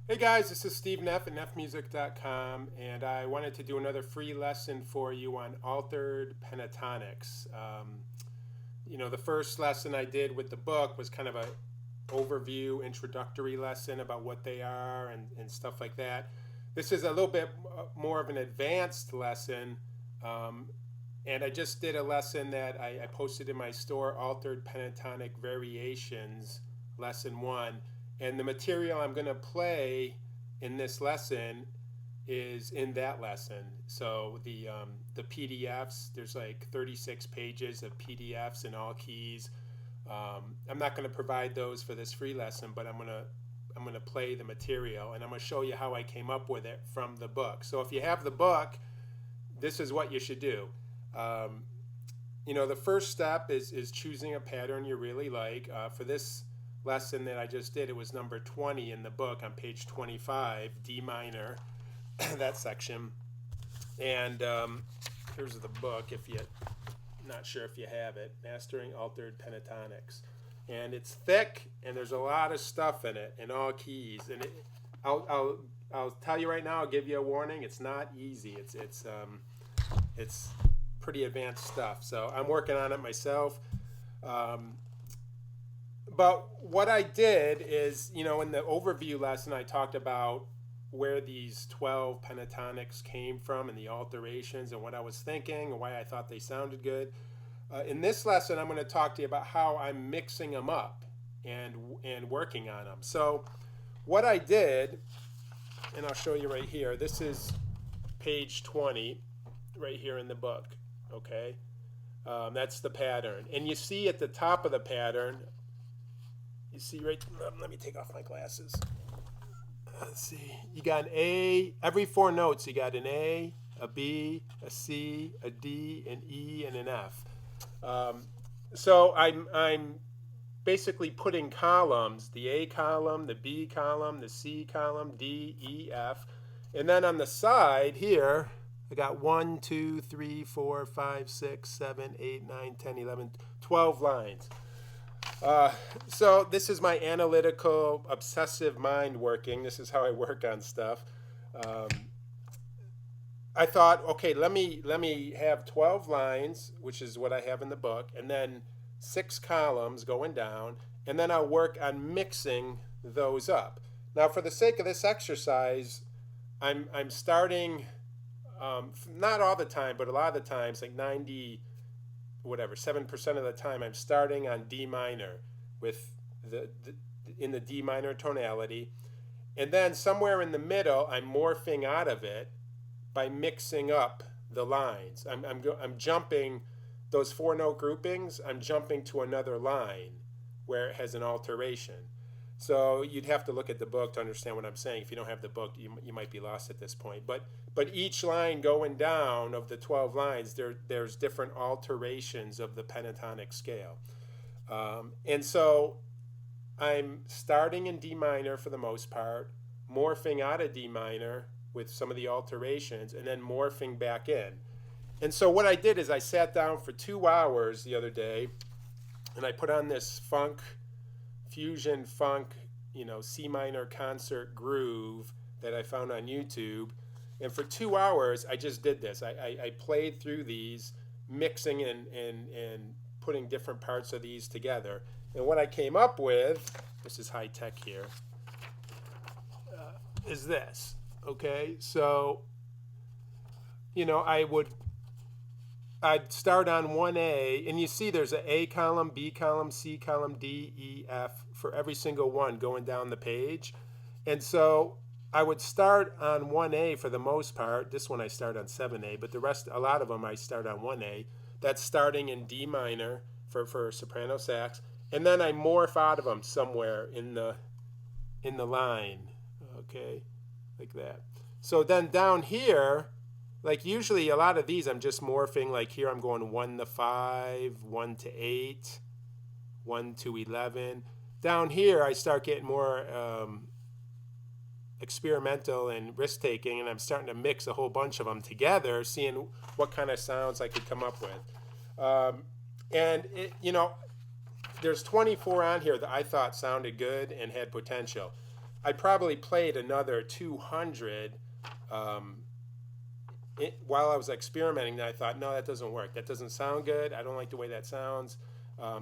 Hey guys, this is Steve Neff at neffmusic.com, and I wanted to do another free lesson for you on altered pentatonics. The first lesson I did with the book was kind of a overview, introductory lesson about what they are and stuff like that. This is a little bit more of an advanced lesson, and I just did a lesson that I posted in my store, Altered Pentatonic Variations, Lesson 1. And the material I'm going to play in this lesson is in that lesson. So the PDFs, there's like 36 pages of PDFs in all keys. I'm not going to provide those for this free lesson, but I'm going to play the material, and I'm going to show you how I came up with it from the book. So if you have the book, this is what you should do. The first step is choosing a pattern you really like. For this lesson that I just did, it was number 20 in the book on page 25, D minor, that section. And here's the book, if you're not sure if you have it, Mastering Altered Pentatonics. And it's thick, and there's a lot of stuff in it, in all keys. And I'll tell you right now, I'll give you a warning, it's not easy. It's pretty advanced stuff. So I'm working on it myself. But what I did is, in the overview lesson, I talked about where these 12 pentatonics came from and the alterations and what I was thinking and why I thought they sounded good. In this lesson, I'm going to talk to you about how I'm mixing them up and working on them. So what I did, and I'll show you right here, this is page 20 right here in the book, okay? That's the pattern. And you see at the top of the pattern, you see right, let me take off my glasses. Let's see, you got an A, every four notes you got an A, a B, a C, a D, an E, and an F. So I'm basically putting columns, the A column, the B column, the C column, D, E, F. And then on the side here, I got 1, 2, 3, 4, 5, 6, 7, 8, 9, 10, 11, 12 lines. So this is my analytical, obsessive mind working. This is how I work on stuff. I thought, okay, let me have 12 lines, which is what I have in the book, and then 6 columns going down, and then I'll work on mixing those up. Now, for the sake of this exercise, I'm starting, not all the time, but a lot of the times, like 7% of the time, I'm starting on D minor with in the D minor tonality, and then somewhere in the middle, I'm morphing out of it by mixing up the lines. I'm jumping those 4-note groupings. I'm jumping to another line where it has an alteration. So you'd have to look at the book to understand what I'm saying. If you don't have the book, you might be lost at this point. But each line going down of the 12 lines, there's different alterations of the pentatonic scale. And so I'm starting in D minor for the most part, morphing out of D minor with some of the alterations, and then morphing back in. And so what I did is I sat down for 2 hours the other day, and I put on this fusion funk, C minor concert groove that I found on YouTube. And for 2 hours, I just did this. I played through these, mixing and putting different parts of these together. And what I came up with, this is high tech here, is this. Okay, so, I'd start on 1A, and you see there's an A column, B column, C column, D, E, F for every single one going down the page. And so I would start on 1A for the most part. This one I start on 7A, but the rest, a lot of them I start on 1A. That's starting in D minor for soprano sax. And then I morph out of them somewhere in the line, okay, like that. So then down here, like usually a lot of these I'm just morphing, like here I'm going 1 to 5, 1 to 8, 1 to 11. Down here I start getting more experimental and risk-taking, and I'm starting to mix a whole bunch of them together, seeing what kind of sounds I could come up with. And, there's 24 on here that I thought sounded good and had potential. I probably played another 200 while I was experimenting. I thought, no, that doesn't work. That doesn't sound good. I don't like the way that sounds.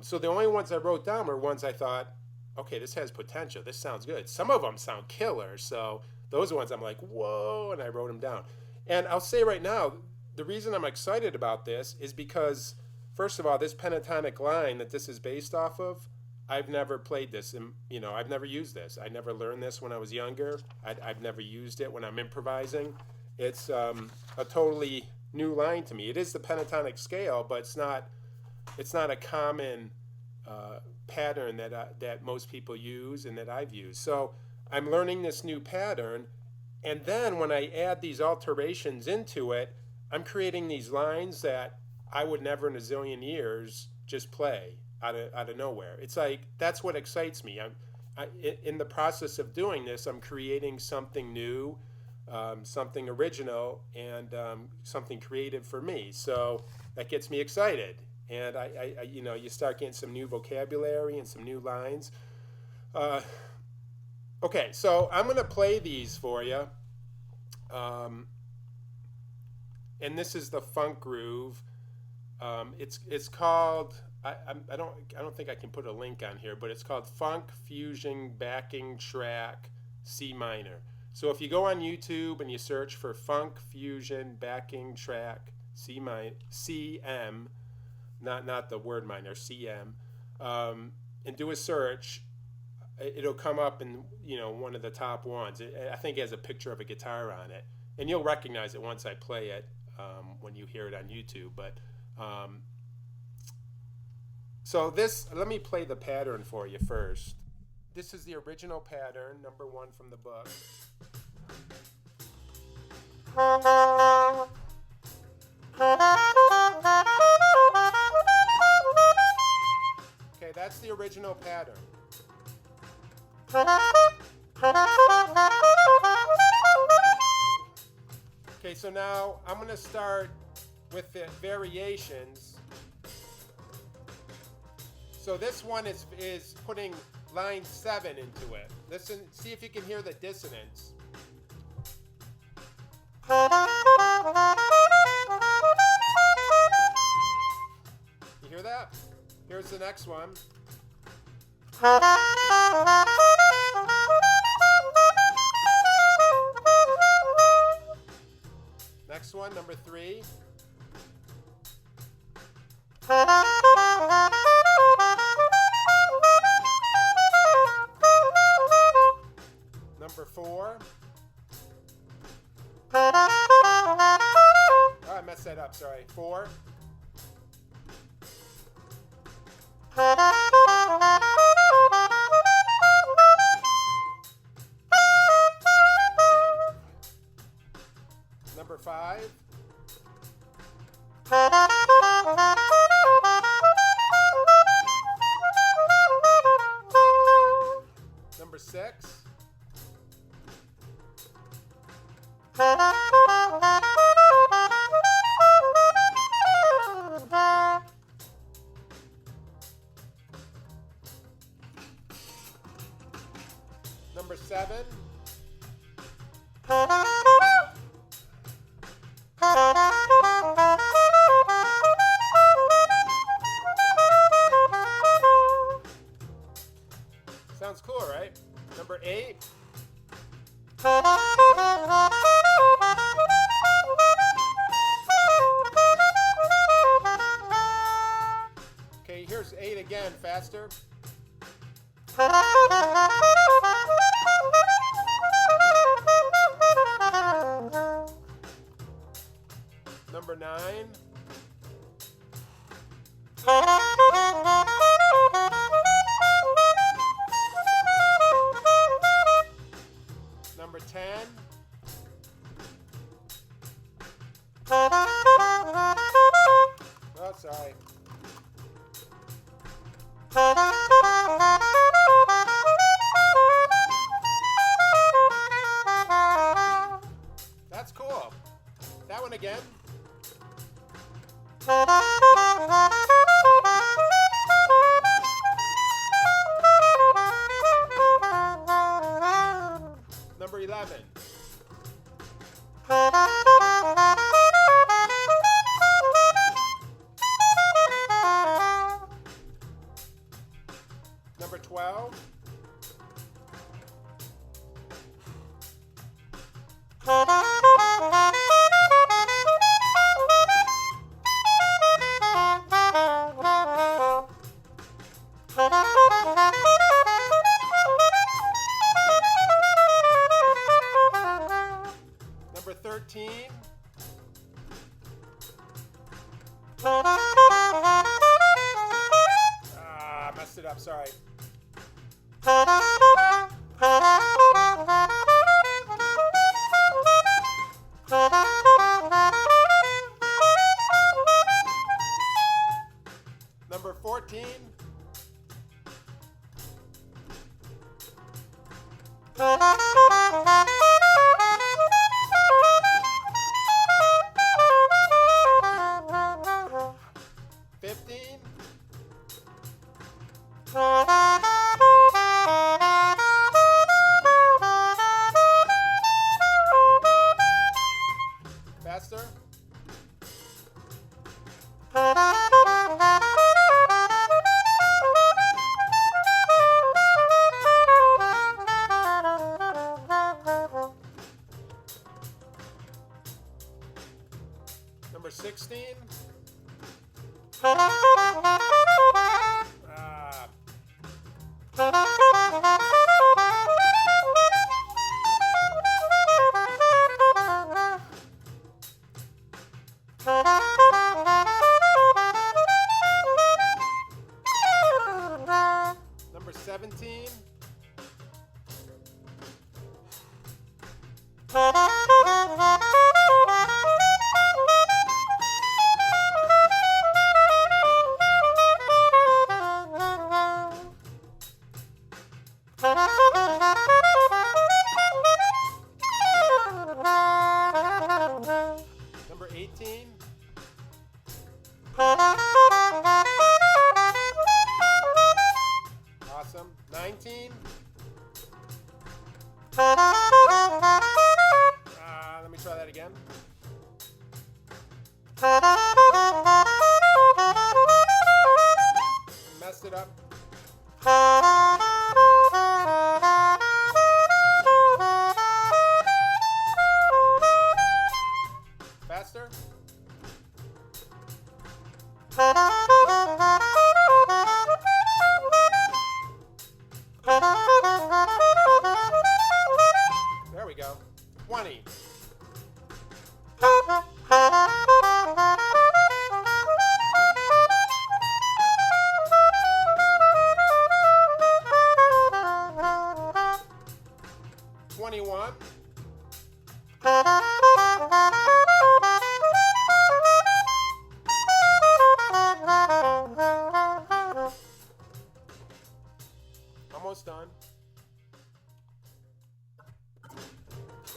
So the only ones I wrote down were ones I thought, okay, this has potential. This sounds good. Some of them sound killer. So those are ones I'm like, whoa, and I wrote them down. And I'll say right now, the reason I'm excited about this is because, first of all, this pentatonic line that this is based off of, I've never played this, and I've never used this. I never learned this when I was younger. I've never used it when I'm improvising. It's a totally new line to me. It is the pentatonic scale, but it's not a common pattern that most people use and that I've used. So I'm learning this new pattern, and then when I add these alterations into it, I'm creating these lines that I would never in a zillion years just play out of nowhere. It's like, that's what excites me. In the process of doing this, I'm creating something new, something original, and something creative for me. So that gets me excited. And you start getting some new vocabulary and some new lines. Okay, so I'm going to play these for you. And this is the funk groove. It's called, I don't think I can put a link on here, but it's called Funk Fusion Backing Track C minor. So if you go on YouTube and you search for Funk Fusion Backing Track CM, not the word minor, CM, and do a search, it'll come up in one of the top ones. I think it has a picture of a guitar on it, and you'll recognize it once I play it when you hear it on YouTube. But so let me play the pattern for you first. This is the original pattern, number 1 from the book. Okay, that's the original pattern. Okay, so now I'm going to start with the variations. So this one is putting line 7 into it. Listen, see if you can hear the dissonance. You hear that? Here's the next one. Next one, number 3. Number 4. Oh, I messed that up, sorry. 4. Number 5. Number 6. Number 7. Sounds cool, right? Number 8. Okay, here's 8 again, faster. Number 9. Number 10. Oh, sorry. That's cool. That one again. Number 11. Number 12. Number 13. Messed it up, sorry. Number 14. Faster. Number 16. Number 17. Number 18. Awesome. 19. Let me try that again. Messed it up. Faster. There we go. 20. $21. Almost done.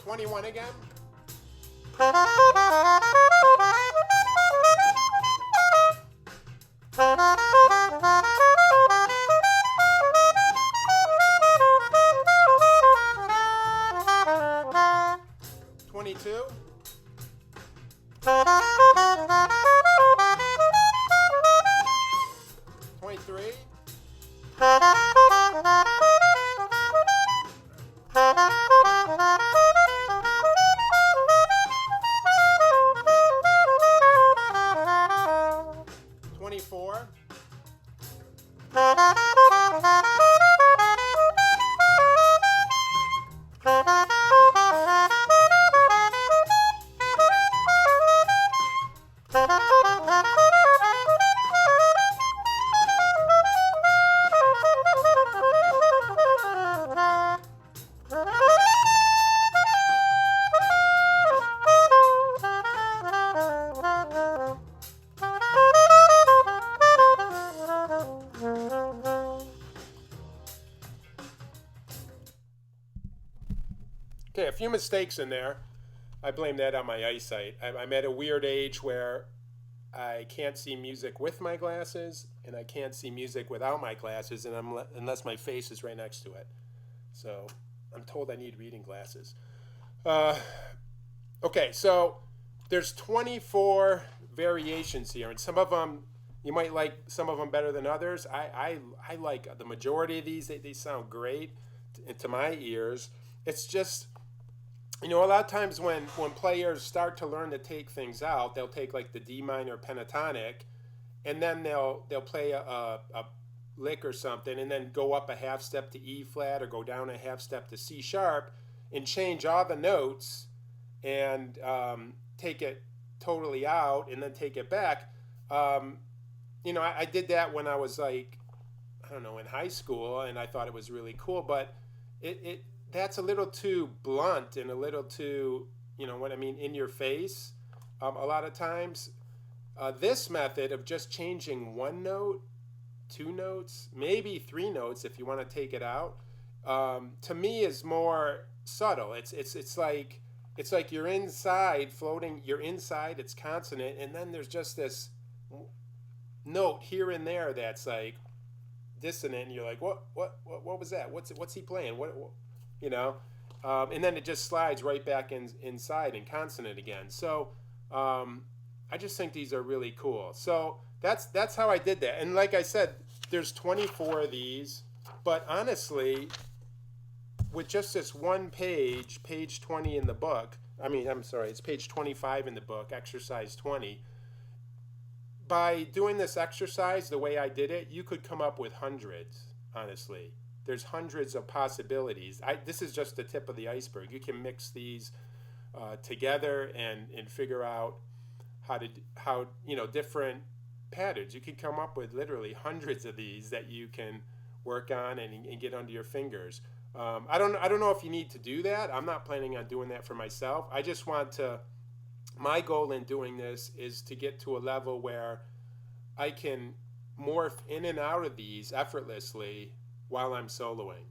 21 again. $22. 23. 24. 'Kay, a few mistakes in there. I blame that on my eyesight. I'm at a weird age where I can't see music with my glasses, and I can't see music without my glasses, and unless my face is right next to it. So I'm told I need reading glasses. Uh, okay, so there's 24 variations here, and some of them you might like some of them better than others. I like the majority of these. They sound great to my ears. It's just a lot of times when players start to learn to take things out, they'll take like the D minor pentatonic, and then they'll play a lick or something, and then go up a half step to E flat or go down a half step to C sharp, and change all the notes and take it totally out and then take it back. Um, I did that when I was like, I don't know, in high school, and I thought it was really cool, but it that's a little too blunt and a little too, what I mean, in your face. A lot of times, this method of just changing one note, two notes, maybe three notes if you want to take it out, to me is more subtle. It's like you're inside floating. You're inside. It's consonant, and then there's just this note here and there that's like dissonant. And you're like, what was that? What's he playing? What you know? And then it just slides right back inside and consonant again. So I just think these are really cool. So that's how I did that. And like I said, there's 24 of these, but honestly, with just this one page, page 20 in the book, I'm sorry, it's page 25 in the book, exercise 20. By doing this exercise the way I did it, you could come up with hundreds, honestly. There's hundreds of possibilities. This is just the tip of the iceberg. You can mix these together and figure out how different patterns. You could come up with literally hundreds of these that you can work on and get under your fingers. I don't know if you need to do that. I'm not planning on doing that for myself. I just want to. My goal in doing this is to get to a level where I can morph in and out of these effortlessly while I'm soloing.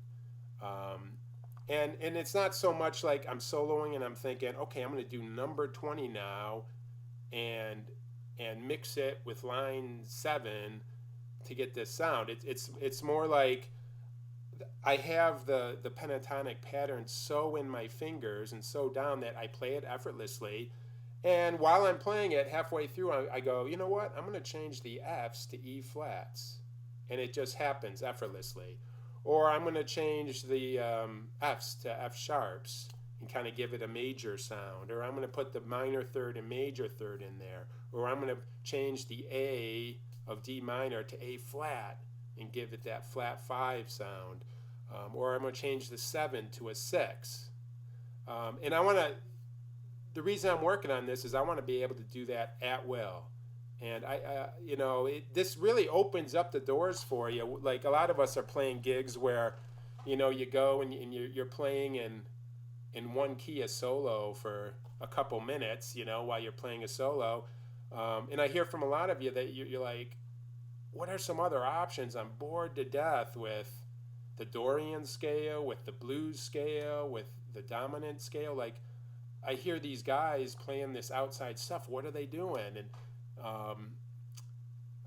And it's not so much like I'm soloing and I'm thinking, okay, I'm going to do number 20 now, and mix it with line 7 to get this sound. It's more like I have the pentatonic pattern so in my fingers and so down that I play it effortlessly. And while I'm playing it, halfway through, I go, you know what? I'm going to change the Fs to E flats. And it just happens effortlessly. Or I'm going to change the Fs to F sharps and kind of give it a major sound. Or I'm going to put the minor third and major third in there. Or I'm going to change the A of D minor to A flat and give it that flat 5 sound. Or I'm going to change the 7 to a 6. And the reason I'm working on this is I want to be able to do that at will. And this really opens up the doors for you. Like a lot of us are playing gigs where, you go and you're playing in one key a solo for a couple minutes, while you're playing a solo. And I hear from a lot of you that you're like, what are some other options? I'm bored to death with the Dorian scale, with the blues scale, with the dominant scale. Like, I hear these guys playing this outside stuff. What are they doing? And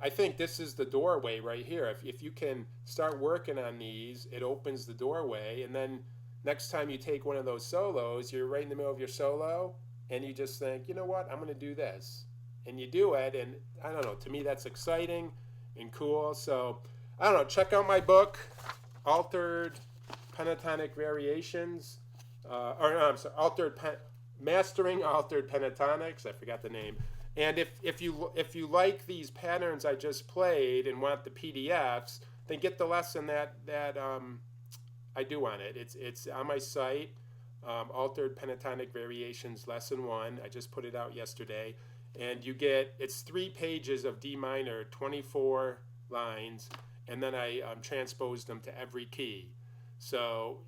I think this is the doorway right here. If you can start working on these, it opens the doorway. And then next time you take one of those solos, you're right in the middle of your solo, and you just think, you know what, I'm going to do this. And you do it, and I don't know, to me that's exciting and cool. So, I don't know, check out my book, Altered Pentatonic Variations, Mastering Altered Pentatonics. I forgot the name. And if you like these patterns I just played and want the PDFs, then get the lesson that I do on it. It's on my site, Altered Pentatonic Variations Lesson 1. I just put it out yesterday, and it's 3 pages of D minor, 24 lines, and then I transposed them to every key. So,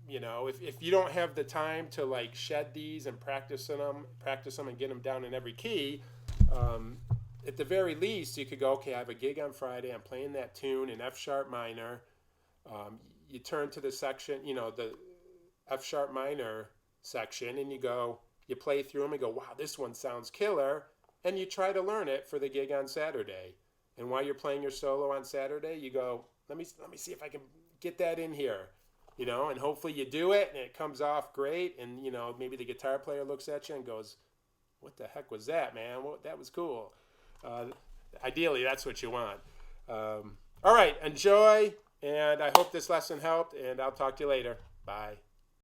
if you don't have the time to like shed these and practice them and get them down in every key, at the very least you could go, okay, I have a gig on Friday, I'm playing that tune in F sharp minor. You turn to the section, the F sharp minor section, and you play through them and go, wow, this one sounds killer, and you try to learn it for the gig on Saturday. And while you're playing your solo on Saturday, you go, let me see if I can get that in here. you know, and hopefully you do it and it comes off great. And, you know, maybe the guitar player looks at you and goes, what the heck was that, man? Well, that was cool. Ideally, that's what you want. All right, enjoy. And I hope this lesson helped, and I'll talk to you later. Bye.